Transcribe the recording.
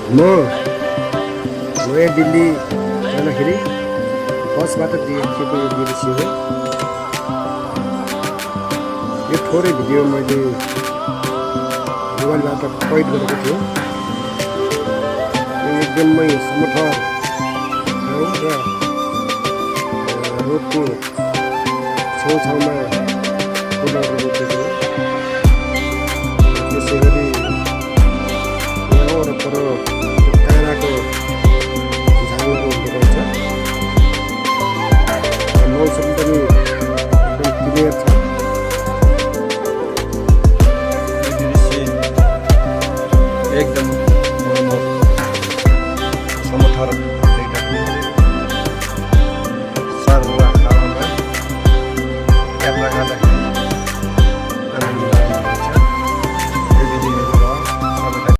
म नयाँ दिल्ली जाँदाखेरि बसबाट देखेको यो दृश्य हो। यो थोरै भिडियो मैले मोबाइलबाट कैद गरेको थिएँ। यो एकदमै समथर ठाउँ र रोडको छेउछाउमा फुलहरू रोपेको हो। त्यसै गरी यहाँ वरपर काँडाको झालहरू लगाउँछ। मौसम पनि एकदम क्लियर छ। एकदम समथर